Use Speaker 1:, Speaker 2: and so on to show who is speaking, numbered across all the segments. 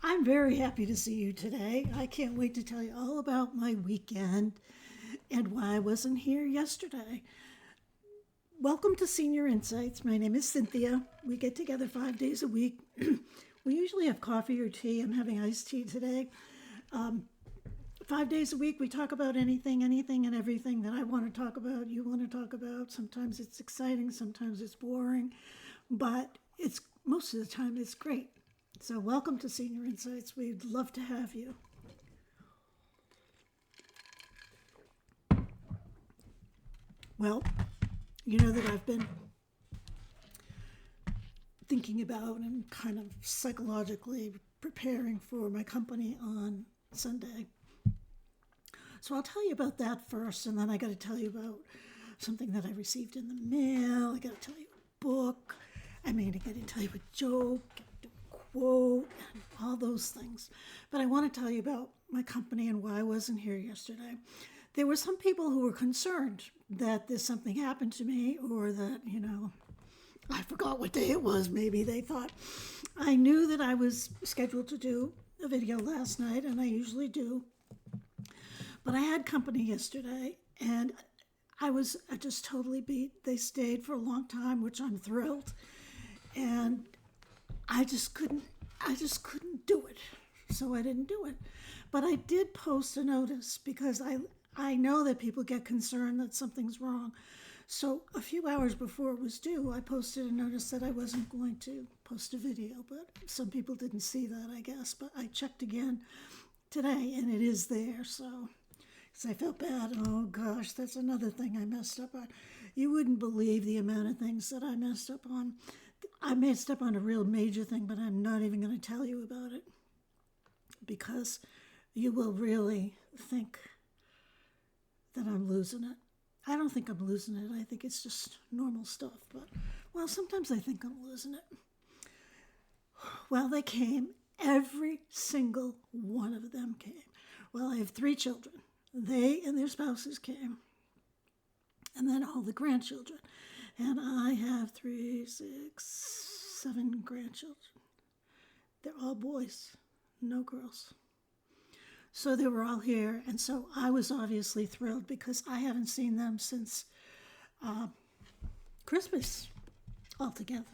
Speaker 1: I'm very happy to see you today. I can't wait to tell you all about my weekend and why I wasn't here yesterday. Welcome to Senior Insights. My name is Cynthia. We get together 5 days a week. We usually have coffee or tea. I'm having iced tea today. 5 days a week, we talk about anything, and everything that I want to talk about, you want to talk about. Sometimes it's exciting, sometimes it's boring, but it's most of the time it's great. So, welcome to Senior Insights. We'd love to have you. Well, you know that I've been thinking about and kind of psychologically preparing for my company on Sunday. So I'll tell you about that first, and then I got to tell you about something that I received in the mail. I got to tell you a book. I got to tell you a joke, a quote, and all those things. But I want to tell you about my company and why I wasn't here yesterday. There were some people who were concerned that there's something happened to me, or that, I forgot what day it was. Maybe they thought. I knew that I was scheduled to do a video last night, and I usually do. But I had company yesterday, and I just totally beat. They stayed for a long time, which I'm thrilled. And I just couldn't do it. So I didn't do it. But I did post a notice because I know that people get concerned that something's wrong. So a few hours before it was due, I posted a notice that I wasn't going to post a video, but some people didn't see that, I guess. But I checked again today, and it is there. So, because I felt bad. Oh gosh, that's another thing I messed up on. You wouldn't believe the amount of things that I messed up on. I messed up on a real major thing, but I'm not even going to tell you about it because you will really think that I'm losing it. I don't think I'm losing it. I think it's just normal stuff. But, well, sometimes I think I'm losing it. Well, they came. Every single one of them came. Well, I have 3 children. They and their spouses came. And then all the grandchildren. And I have 3, 6, 7 grandchildren. They're all boys, no girls. So they were all here, and so I was obviously thrilled because I haven't seen them since Christmas altogether.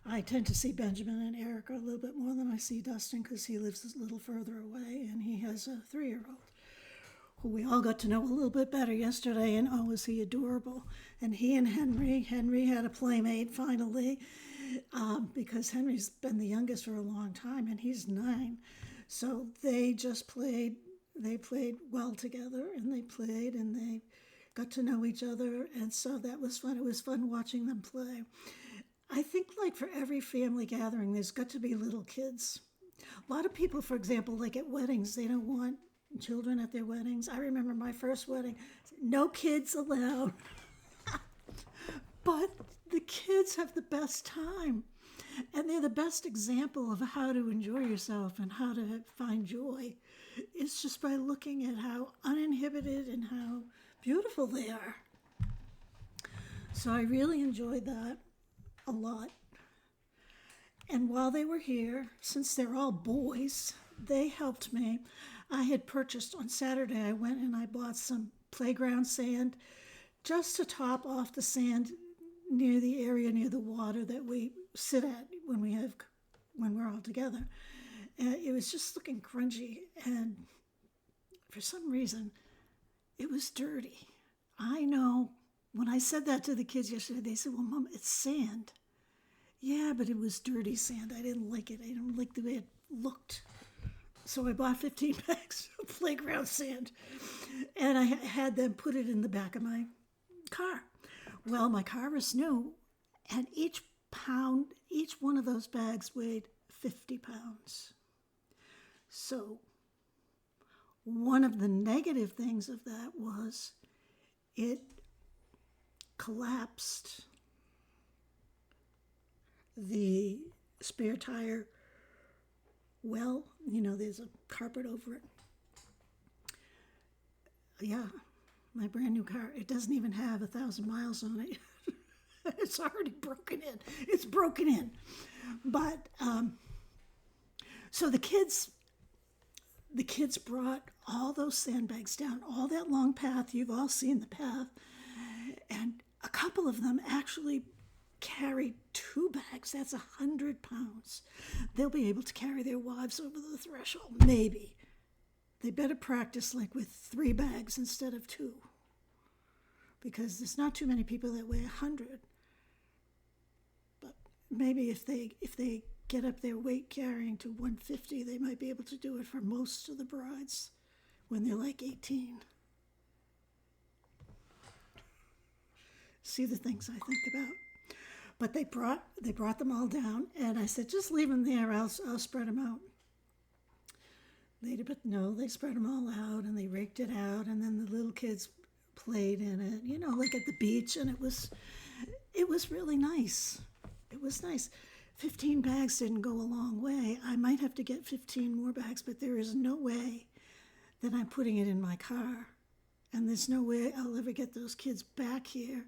Speaker 1: I tend to see Benjamin and Erica a little bit more than I see Dustin because he lives a little further away, and he has a 3-year-old who we all got to know a little bit better yesterday, and oh, is he adorable. And he and Henry had a playmate finally because Henry's been the youngest for a long time, and he's 9. So they played well together, and they got to know each other, and so that was fun. It was fun watching them play. I think like for every family gathering, there's got to be little kids. A lot of people, for example, like at weddings, they don't want children at their weddings. I remember my first wedding, no kids allowed. But the kids have the best time. And they're the best example of how to enjoy yourself and how to find joy. It's just by looking at how uninhibited and how beautiful they are. So I really enjoyed that a lot. And while they were here, since they're all boys, they helped me. I had purchased on Saturday, I went and I bought some playground sand just to top off the sand near the area near the water that we sit at when we're all together. And it was just looking grungy, and for some reason it was dirty. I know when I said that to the kids yesterday, they said, well, Mom, it's sand. Yeah, but it was dirty sand. I didn't like it. I didn't like the way it looked. So I bought 15 bags of playground sand, and I had them put it in the back of my car. Well, my car is new, and each one of those bags weighed 50 pounds. So one of the negative things of that was it collapsed the spare tire. Well, there's a carpet over it. Yeah, my brand new car, it doesn't even have 1,000 miles on it. It's already broken in. It's broken in. But So the kids brought all those sandbags down, all that long path. You've all seen the path. And a couple of them actually carried 2 bags. That's 100 pounds. They'll be able to carry their wives over the threshold. Maybe. They better practice like with 3 bags instead of 2. Because there's not too many people that weigh 100. But maybe if they get up their weight carrying to 150, they might be able to do it for most of the brides when they're like 18. See the things I think about. But they brought them all down, and I said, just leave them there. I'll spread them out. Later, but no, they spread them all out, and they raked it out, and then the little kids played in it, like at the beach, and it was really nice. It was nice. 15 bags didn't go a long way. I might have to get 15 more bags, but there is no way that I'm putting it in my car, and there's no way I'll ever get those kids back here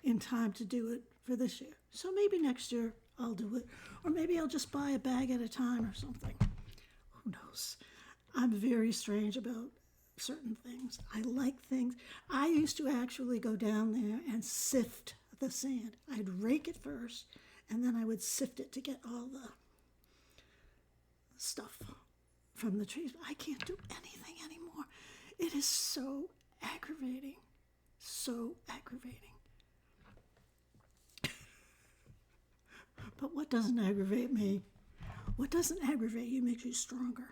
Speaker 1: in time to do it for this year. So maybe next year I'll do it, or maybe I'll just buy a bag at a time or something. Who knows? I'm very strange about certain things. I like things. I used to actually go down there and sift the sand. I'd rake it first, and then I would sift it to get all the stuff from the trees. I can't do anything anymore. It is so aggravating. So aggravating. But what doesn't aggravate me? What doesn't aggravate you makes you stronger.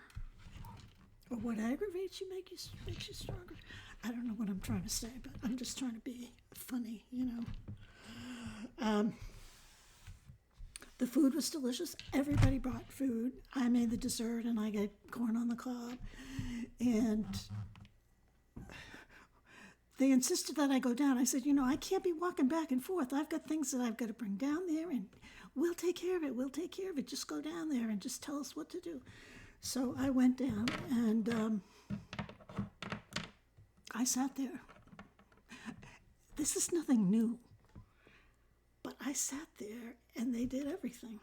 Speaker 1: Or what aggravates you makes you stronger. I don't know what I'm trying to say, but I'm just trying to be funny, The food was delicious. Everybody brought food. I made the dessert, and I got corn on the cob. And they insisted that I go down. I said, I can't be walking back and forth. I've got things that I've got to bring down there, and we'll take care of it. We'll take care of it. Just go down there and just tell us what to do. So I went down, and I sat there. This is nothing new, but I sat there, and they did everything.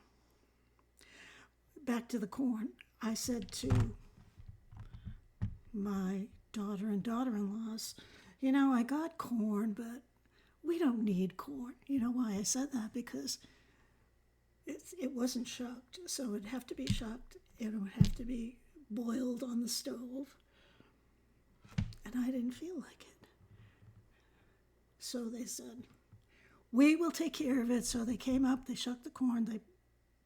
Speaker 1: Back to the corn, I said to my daughter and daughter-in-laws, I got corn, but we don't need corn. You know why I said that? Because it wasn't shucked, so it'd have to be shucked. It would have to be boiled on the stove, and I didn't feel like it. So they said, we will take care of it. So they came up, they shucked the corn, they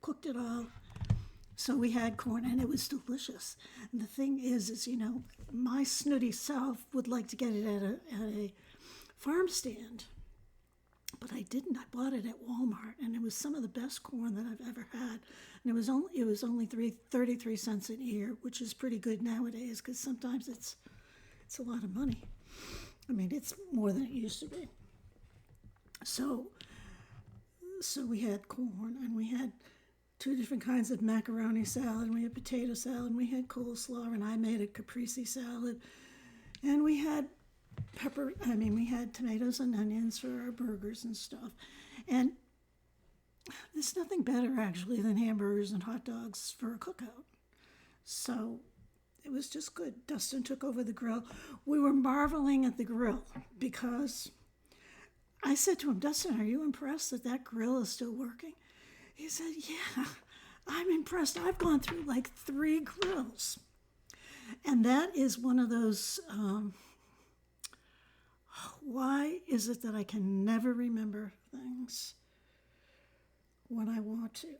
Speaker 1: cooked it all. So we had corn, and it was delicious. And the thing is my snooty self would like to get it at a farm stand. But I didn't. I bought it at Walmart, and it was some of the best corn that I've ever had. And it was only 33 cents an ear, which is pretty good nowadays, because sometimes it's a lot of money. I mean, it's more than it used to be. So we had corn, and we had 2 different kinds of macaroni salad, and we had potato salad, and we had coleslaw, and I made a caprese salad, and we had we had tomatoes and onions for our burgers and stuff. And there's nothing better, actually, than hamburgers and hot dogs for a cookout. So it was just good. Dustin took over the grill. We were marveling at the grill because I said to him, Dustin, are you impressed that grill is still working? He said, yeah, I'm impressed. I've gone through like 3 grills. And that is one of those... why is it that I can never remember things when I want to?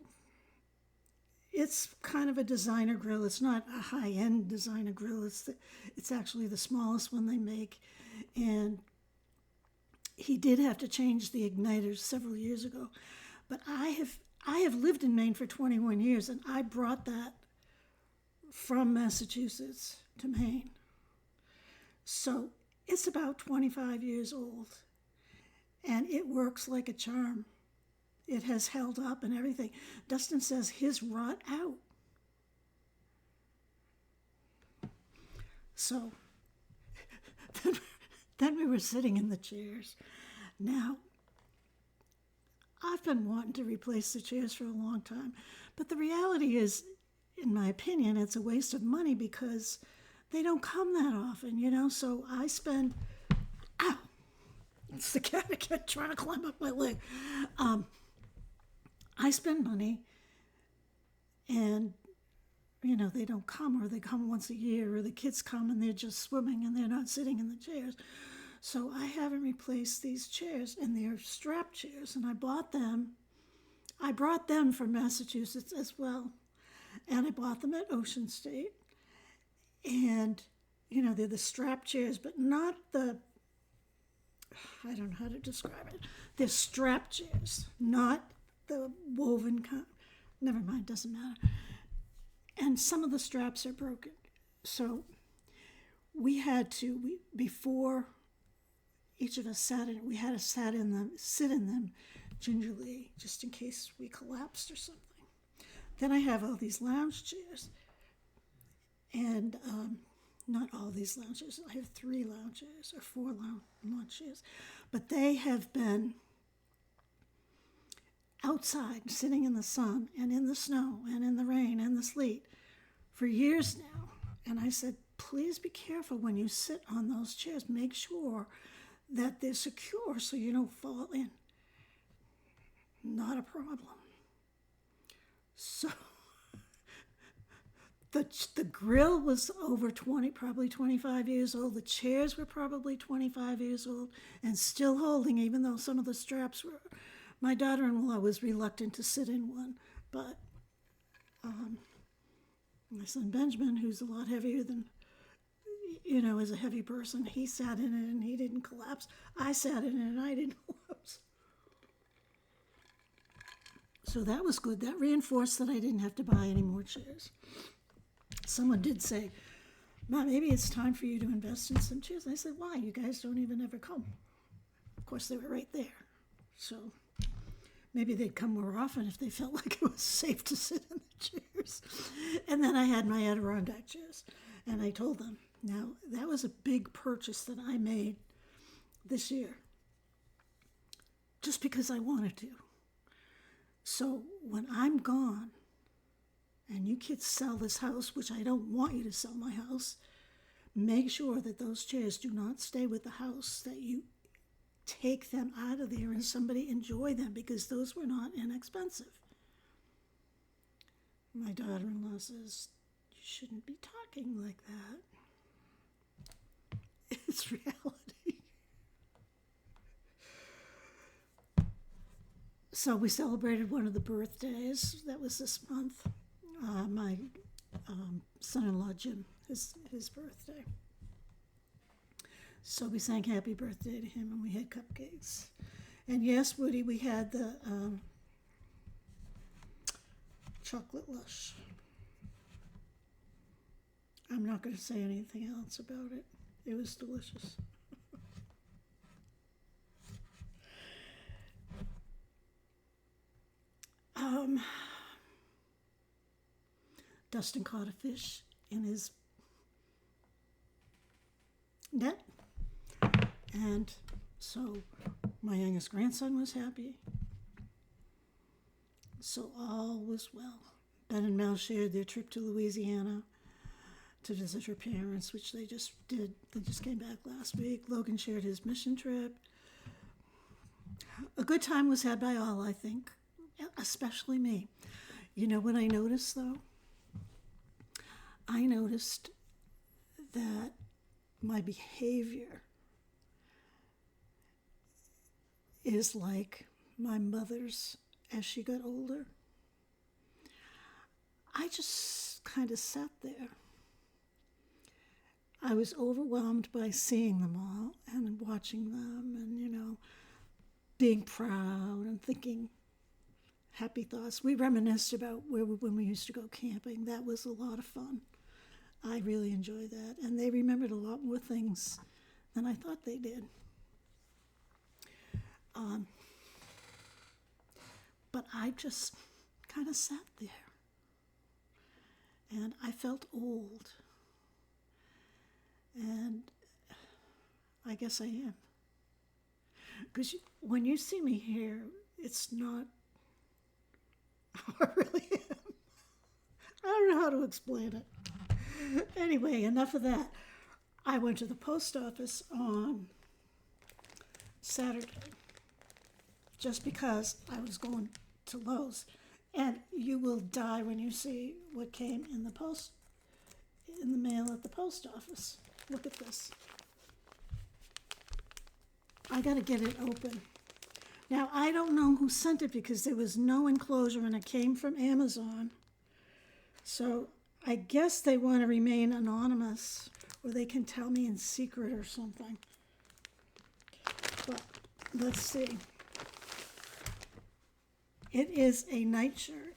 Speaker 1: It's kind of a designer grill. It's not a high-end designer grill. It's actually the smallest one they make. And he did have to change the igniters several years ago. But I have lived in Maine for 21 years, and I brought that from Massachusetts to Maine. So it's about 25 years old, and it works like a charm. It has held up and everything. Dustin says his rot out. So then we were sitting in the chairs. Now, I've been wanting to replace the chairs for a long time, but the reality is in my opinion, it's a waste of money because they don't come that often, So I spend, ow, it's the cat again trying to climb up my leg. I spend money and, they don't come, or they come once a year, or the kids come and they're just swimming and they're not sitting in the chairs. So I haven't replaced these chairs, and they're strap chairs, and I bought them. I brought them from Massachusetts as well, and I bought them at Ocean State. And, they're the strap chairs, but not the, I don't know how to describe it. They're strap chairs, not the woven kind. Never mind, doesn't matter. And some of the straps are broken. So we had to, before each of us sat in it, we had to sit in them gingerly, just in case we collapsed or something. Then I have all these lounge chairs. And not all these lounge chairs. I have 3 lounge chairs or 4 lounge chairs. But they have been outside, sitting in the sun and in the snow and in the rain and the sleet for years now. And I said, please be careful when you sit on those chairs. Make sure that they're secure so you don't fall in. Not a problem. So the grill was over 20, probably 25 years old. The chairs were probably 25 years old and still holding, even though some of the straps were. My daughter-in-law was reluctant to sit in one, but my son Benjamin, who's a lot heavier than, is a heavy person, he sat in it and he didn't collapse. I sat in it and I didn't collapse. So that was good. That reinforced that I didn't have to buy any more chairs. Someone did say, Mom, maybe it's time for you to invest in some chairs. I said, why? You guys don't even ever come. Of course, they were right there. So maybe they'd come more often if they felt like it was safe to sit in the chairs. And then I had my Adirondack chairs. And I told them, now, that was a big purchase that I made this year. Just because I wanted to. So when I'm gone, and you kids sell this house, which I don't want you to sell my house, make sure that those chairs do not stay with the house, that you take them out of there and somebody enjoy them, because those were not inexpensive. My daughter-in-law says, you shouldn't be talking like that. It's reality. So we celebrated one of the birthdays. That was this month. My son-in-law, Jim, his birthday. So we sang happy birthday to him, and we had cupcakes. And yes, Woody, we had the chocolate lush. I'm not going to say anything else about it. It was delicious. Dustin caught a fish in his net, and so my youngest grandson was happy. So all was well. Ben and Mel shared their trip to Louisiana to visit her parents, which they just did. They just came back last week. Logan shared his mission trip. A good time was had by all, I think, especially me. You know what I noticed, though? I noticed that my behavior is like my mother's as she got older. I just kind of sat there. I was overwhelmed by seeing them all and watching them and, being proud and thinking happy thoughts. We reminisced about when we used to go camping. That was a lot of fun. I really enjoyed that. And they remembered a lot more things than I thought they did. But I just kind of sat there. And I felt old. And I guess I am. Because when you see me here, it's not how I really am. I don't know how to explain it. Anyway, enough of that. I went to the post office on Saturday just because I was going to Lowe's. And you will die when you see what came in the mail at the post office. Look at this. I gotta get it open. Now, I don't know who sent it because there was no enclosure and it came from Amazon. So I guess they want to remain anonymous or they can tell me in secret or something. But let's see. It is a nightshirt.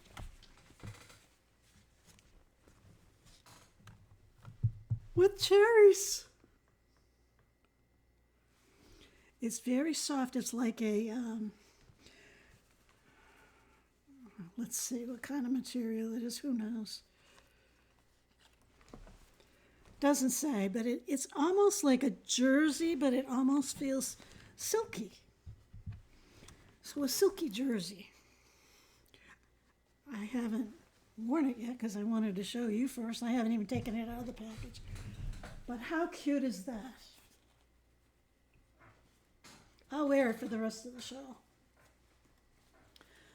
Speaker 1: With cherries. It's very soft. It's like a, let's see what kind of material it is. Who knows? Doesn't say, but it's almost like a jersey, but it almost feels silky. So a silky jersey. I haven't worn it yet because I wanted to show you first. I haven't even taken it out of the package. But how cute is that? I'll wear it for the rest of the show.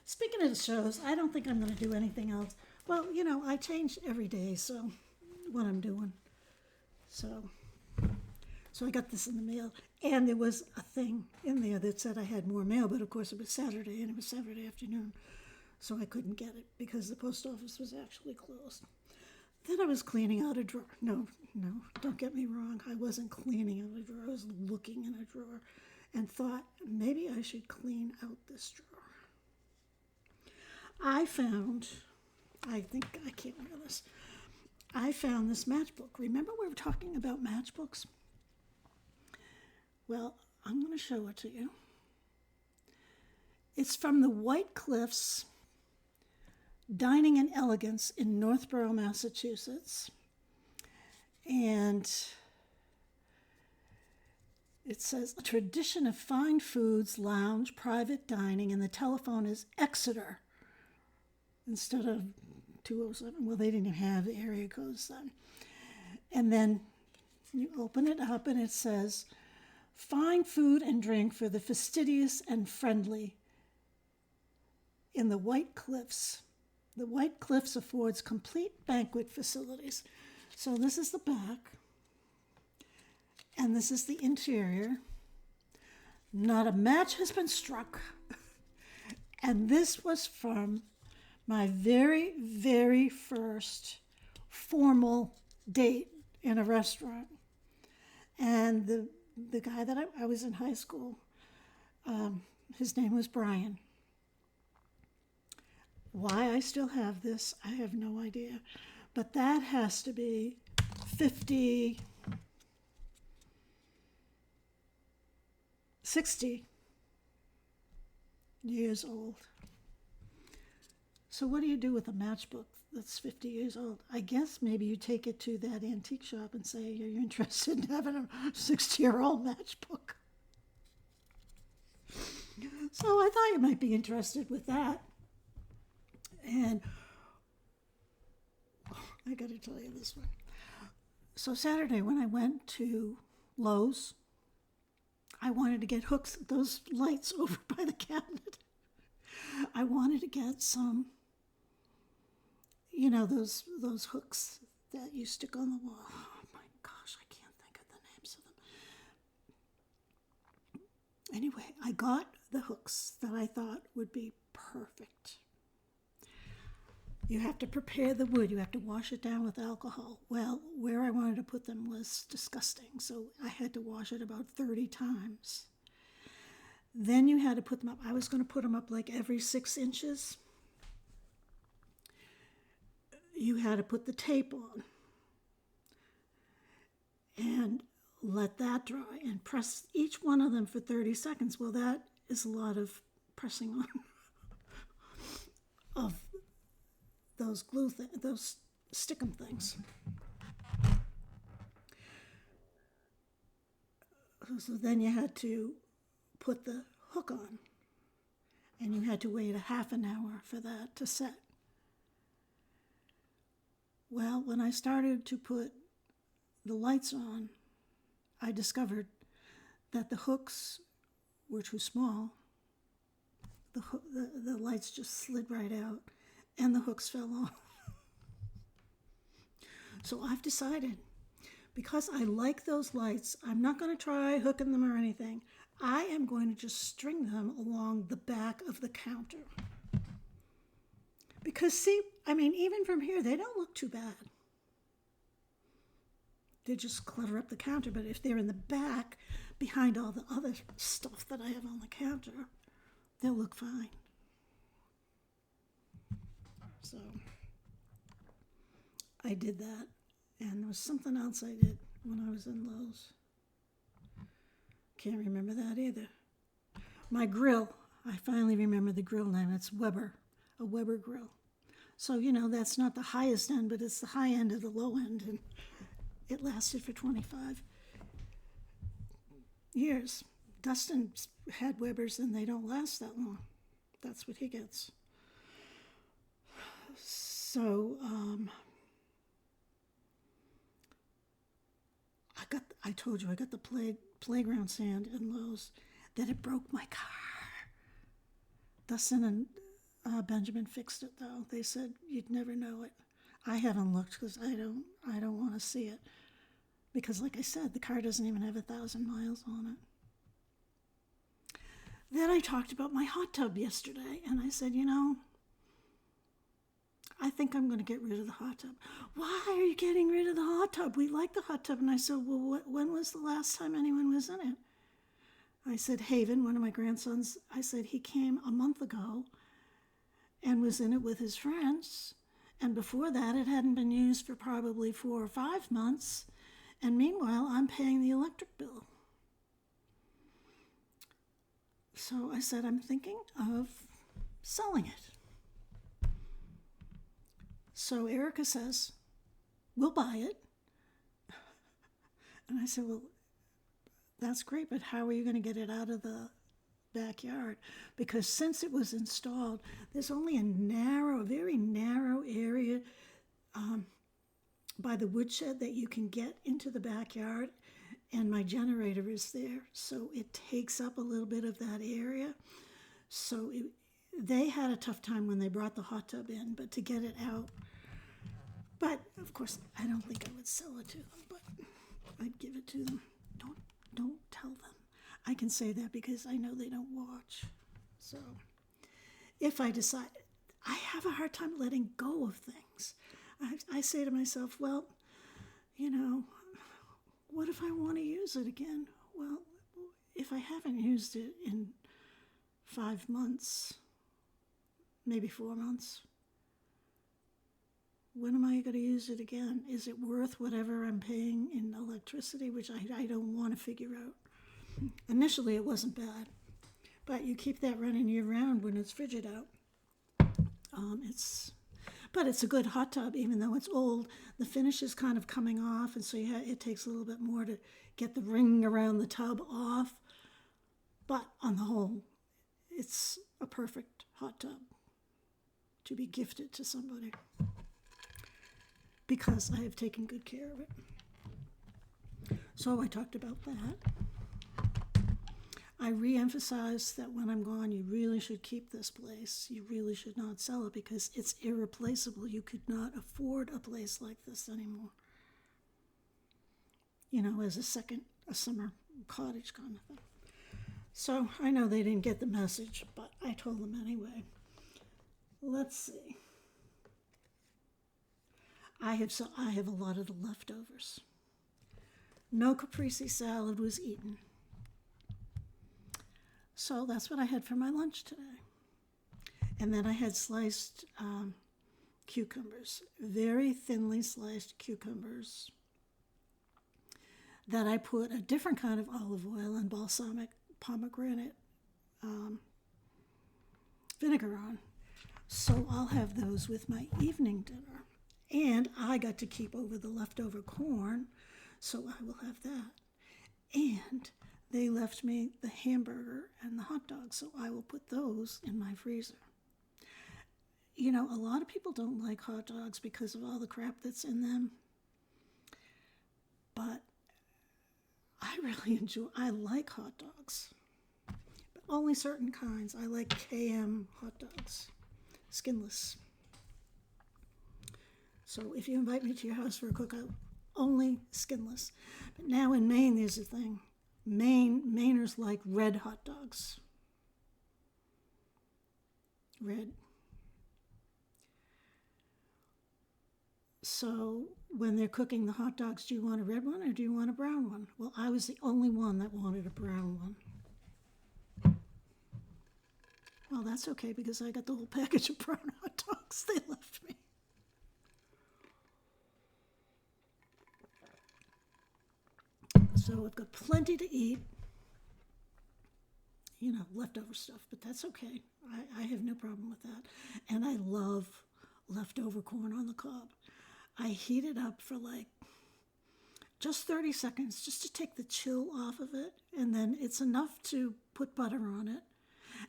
Speaker 1: Speaking of the shows, I don't think I'm going to do anything else. Well, you know, I change every day, so what I'm doing. So I got this in the mail, and there was a thing in there that said I had more mail, but of course it was Saturday, and it was Saturday afternoon, so I couldn't get it because the post office was actually closed. Then I was cleaning out a drawer. No, don't get me wrong. I wasn't cleaning out a drawer. I was looking in a drawer and thought, maybe I should clean out this drawer. I found this matchbook. Remember we were talking about matchbooks? Well, I'm going to show it to you. It's from the White Cliffs Dining and Elegance in Northborough, Massachusetts. And it says, a tradition of fine foods, lounge, private dining, and the telephone is Exeter instead of 207. Well, they didn't have the area codes then. And then you open it up and it says, fine food and drink for the fastidious and friendly in the White Cliffs. The White Cliffs affords complete banquet facilities. So this is the back, and this is the interior. Not a match has been struck. And this was from my very, very first formal date in a restaurant. And the guy that I was in high school, his name was Brian. Why I still have this, I have no idea. But that has to be 60 years old. So what do you do with a matchbook that's 50 years old? I guess maybe you take it to that antique shop and say, are you interested in having a 60-year-old matchbook? So I thought you might be interested with that. And I got to tell you this one. So Saturday when I went to Lowe's, I wanted to get hooks, those lights over by the cabinet. I wanted to get some, you know, those hooks that you stick on the wall. Oh my gosh, I can't think of the names of them. Anyway, I got the hooks that I thought would be perfect. You have to prepare the wood. You have to wash it down with alcohol. Well, where I wanted to put them was disgusting, so I had to wash it about 30 times. Then you had to put them up. I was going to put them up like every 6 inches. You had to put the tape on and let that dry and press each one of them for 30 seconds. Well, that is a lot of pressing on of those those stickum things. So then you had to put the hook on, and you had to wait a half an hour for that to set. Well, when I started to put the lights on, I discovered that the hooks were too small. The lights just slid right out, and the hooks fell off. So I've decided, because I like those lights, I'm not going to try hooking them or anything. I am going to just string them along the back of the counter. Because see, I mean, even from here, they don't look too bad. They just clutter up the counter, but if they're in the back, behind all the other stuff that I have on the counter, they'll look fine. So I did that, and there was something else I did when I was in Lowe's. Can't remember that either. My grill, I finally remember the grill name. It's Weber, a Weber grill. So, that's not the highest end, but it's the high end of the low end, and it lasted for 25 years. Dustin's had Webers, and they don't last that long. That's what he gets. So, I told you I got the playground sand in Lowe's, that it broke my car. Dustin and Benjamin fixed it, though. They said you'd never know it. I haven't looked because I don't want to see it. Because, like I said, the car doesn't even have 1,000 miles on it. Then I talked about my hot tub yesterday, and I said, I think I'm going to get rid of the hot tub. Why are you getting rid of the hot tub? We like the hot tub. And I said, well, when was the last time anyone was in it? I said, Haven, one of my grandsons, I said, he came a month ago and was in it with his friends. And before that, it hadn't been used for probably 4 or 5 months. And meanwhile, I'm paying the electric bill. So I said, I'm thinking of selling it. So Erica says, we'll buy it. And I said, well, that's great, but how are you going to get it out of the backyard? Because since it was installed, there's only a very narrow area by the woodshed that you can get into the backyard, and my generator is there, so it takes up a little bit of that area. So they had a tough time when they brought the hot tub in, but to get it out. But of course, I don't think I would sell it to them, but I'd give it to them. Don't tell them. I can say that because I know they don't watch. So if I decide, I have a hard time letting go of things. I say to myself, well, what if I want to use it again? Well, if I haven't used it in 5 months, maybe 4 months, when am I going to use it again? Is it worth whatever I'm paying in electricity, which I don't want to figure out. Initially, it wasn't bad, but you keep that running year-round when it's frigid out. But it's a good hot tub, even though it's old. The finish is kind of coming off, and so it takes a little bit more to get the ring around the tub off. But on the whole, it's a perfect hot tub to be gifted to somebody because I have taken good care of it. So I talked about that. I re-emphasized that when I'm gone, you really should keep this place. You really should not sell it because it's irreplaceable. You could not afford a place like this anymore. As a summer cottage kind of thing. So I know they didn't get the message, but I told them anyway. Let's see. I have a lot of the leftovers. No caprese salad was eaten. So that's what I had for my lunch today. And then I had sliced cucumbers, very thinly sliced cucumbers that I put a different kind of olive oil and balsamic pomegranate vinegar on. So I'll have those with my evening dinner. And I got to keep over the leftover corn, so I will have that. And they left me the hamburger and the hot dog, so I will put those in my freezer. a lot of people don't like hot dogs because of all the crap that's in them. But I really I like hot dogs. But only certain kinds. I like KM hot dogs, skinless. So if you invite me to your house for a cookout, only skinless. But now in Maine, there's a thing. Mainers like red hot dogs. Red. So when they're cooking the hot dogs, do you want a red one or do you want a brown one? Well, I was the only one that wanted a brown one. Well, that's okay because I got the whole package of brown hot dogs they left me. So I've got plenty to eat, leftover stuff, but that's okay. I have no problem with that. And I love leftover corn on the cob. I heat it up for just 30 seconds just to take the chill off of it. And then it's enough to put butter on it.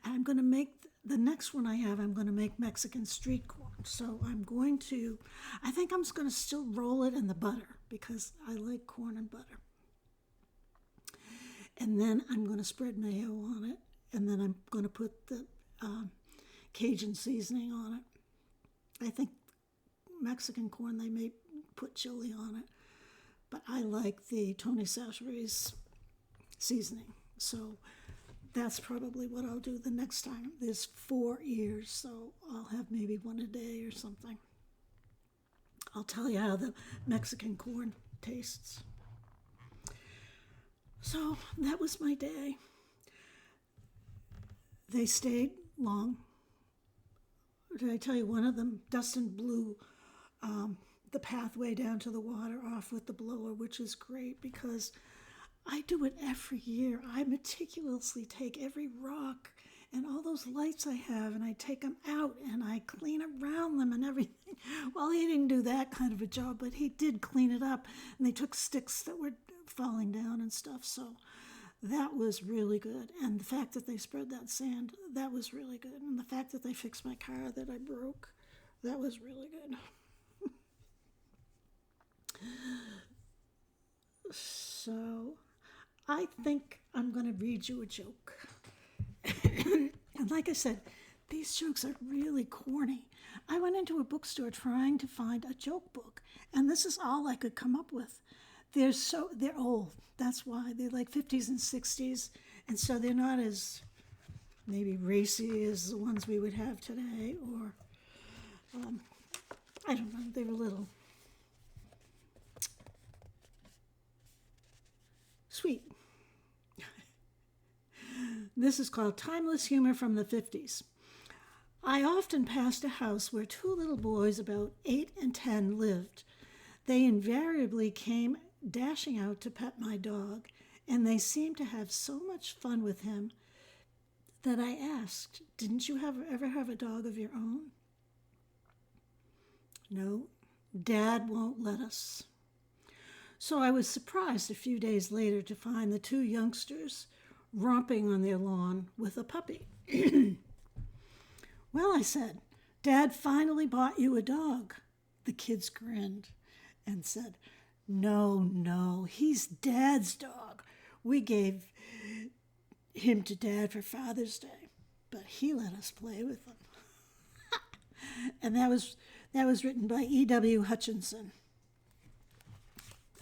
Speaker 1: And I'm going to make the next one I'm going to make Mexican street corn. So I think I'm just going to still roll it in the butter because I like corn and butter. And then I'm going to spread mayo on it. And then I'm going to put the Cajun seasoning on it. I think Mexican corn, they may put chili on it. But I like the Tony Chachere's seasoning. So that's probably what I'll do the next time. There's 4 ears, so I'll have maybe one a day or something. I'll tell you how the Mexican corn tastes. So that was my day. They stayed long. Did I tell you one of them, Dustin blew the pathway down to the water off with the blower, which is great because I do it every year. I meticulously take every rock and all those lights I have and I take them out and I clean around them and everything. Well, he didn't do that kind of a job, but he did clean it up and they took sticks that were falling down and stuff. So that was really good. And the fact that they spread that sand, that was really good. And the fact that they fixed my car that I broke, that was really good. So I think I'm going to read you a joke. And like I said, these jokes are really corny. I went into a bookstore trying to find a joke book, and this is all I could come up with. They're old. That's why they're like 50s and 60s, and so they're not as maybe racy as the ones we would have today, or I don't know. They were a little sweet. This is called Timeless Humor from the 50s. I often passed a house where 2 little boys about 8 and 10 lived. They invariably came dashing out to pet my dog, and they seemed to have so much fun with him that I asked, "Didn't you ever have a dog of your own?" "No, Dad won't let us." So I was surprised a few days later to find the 2 youngsters romping on their lawn with a puppy. "Well," I said, "Dad finally bought you a dog." The kids grinned and said, No, he's Dad's dog. We gave him to Dad for Father's Day, but he let us play with him." And that was written by E.W. Hutchinson.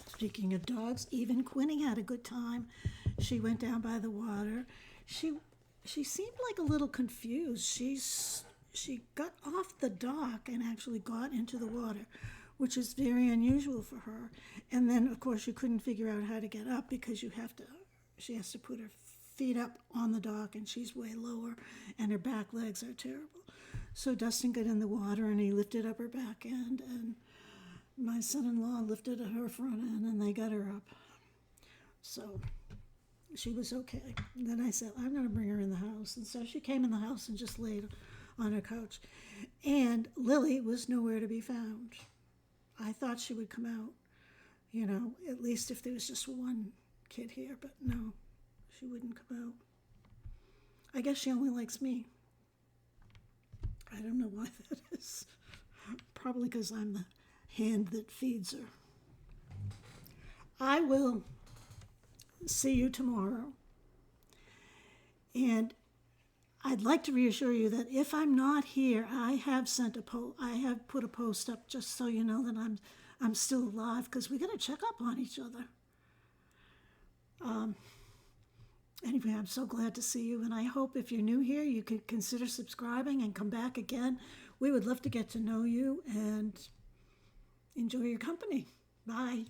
Speaker 1: Speaking of dogs, even Quinny had a good time. She went down by the water. She seemed like a little confused. She got off the dock and actually got into the water, which is very unusual for her. And then, of course, she couldn't figure out how to get up because she has to put her feet up on the dock, and she's way lower, and her back legs are terrible. So Dustin got in the water, and he lifted up her back end, and my son-in-law lifted her front end, and they got her up. So she was okay. And then I said, I'm going to bring her in the house. And so she came in the house and just laid on her couch. And Lily was nowhere to be found. I thought she would come out, at least if there was just one kid here. But no, she wouldn't come out. I guess she only likes me. I don't know why that is. Probably because I'm the hand that feeds her. I will see you tomorrow. And I'd like to reassure you that if I'm not here, I have put a post up just so you know that I'm still alive, because we got to check up on each other. Anyway, I'm so glad to see you, and I hope if you're new here, you could consider subscribing and come back again. We would love to get to know you and enjoy your company. Bye.